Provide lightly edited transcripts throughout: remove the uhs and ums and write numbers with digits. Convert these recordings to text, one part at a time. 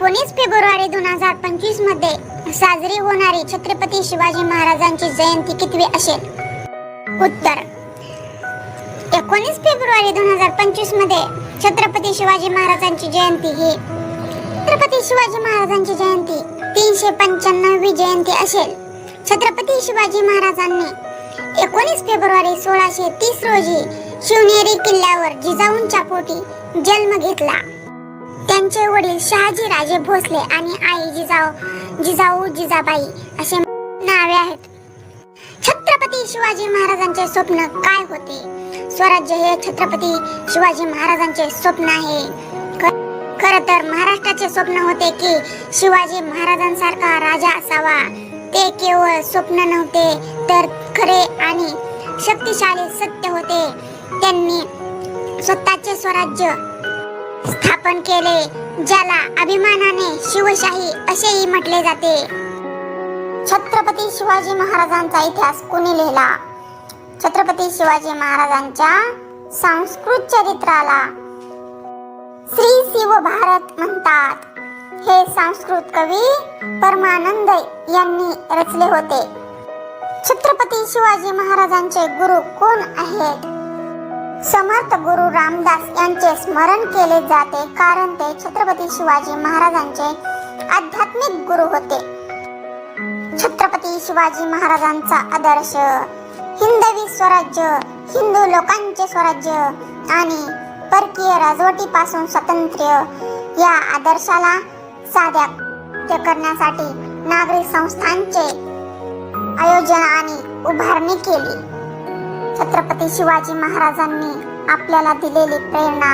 19 February 2025 मध्ये साजरी होणारी छत्रपती शिवाजी महाराजांची जयंती कितवी असेल? उत्तर 19 फेब्रुवारी 2025 मध्ये छत्रपती शिवाजी महाराजांची जयंती ही छत्रपती शिवाजी महाराजांची जयंती 395वी जयंती असेल. छत्रपती शिवाजी महाराजांनी 19 फेब्रुवारी 1630 रोजी शिवनेरी किल्ल्यावर जिजाऊंच्या पोटी जन्म घेतला. त्यांचे वडील शहाजी राजे भोसले आणि आई जिजाऊ जिजाबाई असे नावे आहेत. छत्रपती शिवाजी महाराजांचे स्वप्न काय होते? स्वराज्य हे छत्रपती शिवाजी महाराजांचे स्वप्न आहे. खरं तर महाराष्ट्राचे स्वप्न होते की शिवाजी महाराजांसारखा राजा असावा. ते केवळ स्वप्न नव्हते तर खरे आणि शक्तिशाली सत्य होते. त्यांनी स्वतःचे स्वराज्य स्थापन केले, ज्याला अभिमानाने शिवशाही असेही म्हटले जाते. छत्रपती शिवाजी महाराजांचा इतिहास कोणी लिहिला? छत्रपती शिवाजी महाराजांच्या संस्कृत चरित्राला श्री शिव भारत म्हणतात. हे संस्कृत कवी परमानंद यांनी रचले होते. छत्रपती शिवाजी महाराजांचे गुरु कोण आहेत? समर्थ गुरु रामदास यांचे स्मरण केले जाते कारण ते छत्रपती शिवाजी महाराजांचे आध्यात्मिक गुरु होते. छत्रपती शिवाजी महाराजांचा आदर्श हिंदवी स्वराज्य, हिंदू लोकांचे स्वराज्य आणि परकीय राजवटीपासून स्वातंत्र्य या आदर्शाला साध्य करण्यासाठी नागरी संस्थांचे आयोजन आणि उभारणी केली. छत्रपती शिवाजी महाराजांनी आपल्याला दिलेली प्रेरणा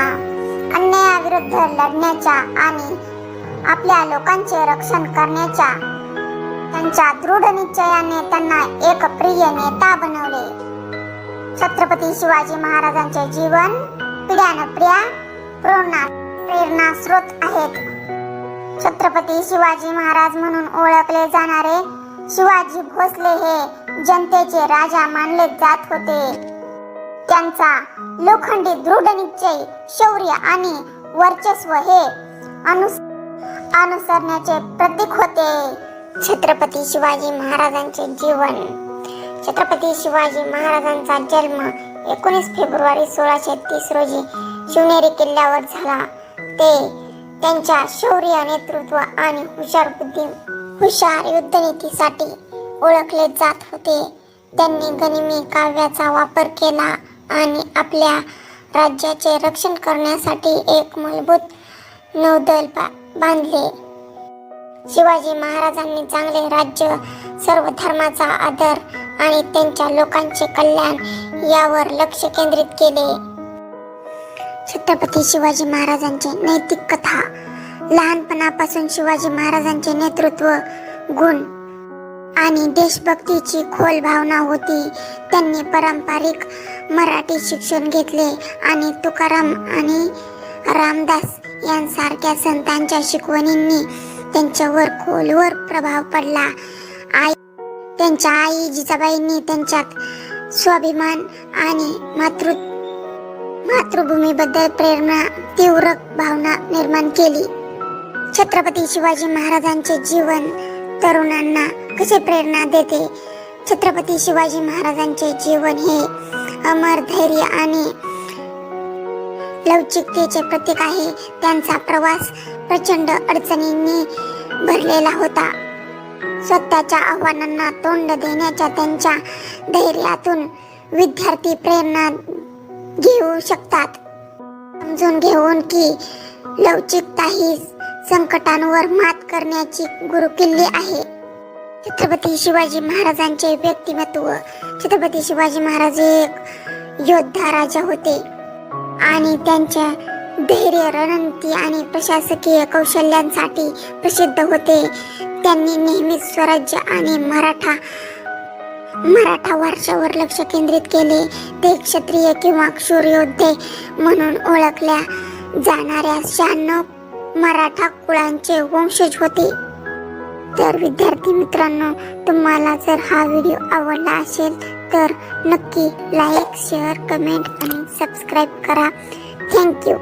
अन्यायाविरुद्ध लढण्याच्या आणि आपल्या लोकांचे रक्षण करण्याच्या त्यांच्या दृढ निश्चयाने त्यांना एक प्रिय नेता बनवले. छत्रपती शिवाजी महाराजांचे जीवन पिढ्यानपिढ्या प्रेरणा स्रोत आहेत. छत्रपती शिवाजी महाराज म्हणून ओळखले जाणारे शिवाजी भोसले हे जनतेचे राजा मानले जात होते. त्यांचा लोखंडी दृढ निश्चय, शौर्य आणि वर्चस्व हे अनुसरण्याचे प्रतीक होते. छत्रपती शिवाजी महाराजांचे जीवन. छत्रपती शिवाजी महाराजांचा जन्म 19 फेब्रुवारी 1630 रोजी शिवनेरी किल्ल्यावर झाला. ते त्यांच्या शौर्य, नेतृत्व आणि हुशार युद्धनीतीसाठी ओळखले जात होते. त्यांनी गनिमी काव्याचा वापर केला आणि आपल्या राज्याचे रक्षण करण्यासाठी एक मूलभूत नौदल बांधले. शिवाजी महाराजांनी चांगले राज्य, सर्व धर्माचा आदर आणि त्यांच्या लोकांचे कल्याण यावर लक्ष केंद्रित केले. छत्रपती शिवाजी महाराजांचे नैतिक कथा. लहानपणापासून शिवाजी महाराजांचे नेतृत्व गुण आणि देशभक्तीची खोल भावना होती. त्यांनी पारंपरिक मराठी शिक्षण घेतले आणि तुकाराम आणि रामदास यांसारख्या संतांच्या शिकवणींनी त्यांच्यावर खोलवर प्रभाव पडला. त्यांच्या आई जिजाबाईंनी त्यांच्यात स्वाभिमान आणि मातृभूमीबद्दल तीव्र भावना निर्माण केली. छत्रपती शिवाजी महाराजांचे जीवन तरुणांना कसे प्रेरणा देते? छत्रपती शिवाजी महाराजांचे जीवन हे अमर धैर्य आणि लवचिकतेचे प्रतीक आहे. त्यांचा प्रवास प्रचंड अडचणींनी भरलेला होता. स्वतःच्या आव्हानांना तोंड देण्याच्या त्यांच्या धैर्यातून विद्यार्थी प्रेरणा घेऊ शकतात. समजून घेऊन की लवचिकता ही संकटांवर मात करण्याची गुरुकिल्ली आहे. छत्रपती शिवाजी महाराजांचे व्यक्तिमत्व. छत्रपती शिवाजी महाराज एक योद्धा राजा होते आणि त्यांच्या धैर्य, रणनीती आणि प्रशासकीय कौशल्यांसाठी प्रसिद्ध होते. त्यांनी नेहमीच स्वराज्य आणि मराठा वारशावर लक्ष केंद्रित केले. ते क्षत्रिय किंवा शूर योद्धे म्हणून ओळखल्या जाणाऱ्या 96 मराठा कुळांचे वंशज होते. तर विद्यार्थी मित्रांनो, तुम्हाला जर हा व्हिडिओ आवडला असेल तर नक्की लाईक, शेअर, कमेंट आणि सबस्क्राईब करा. थँक्यू.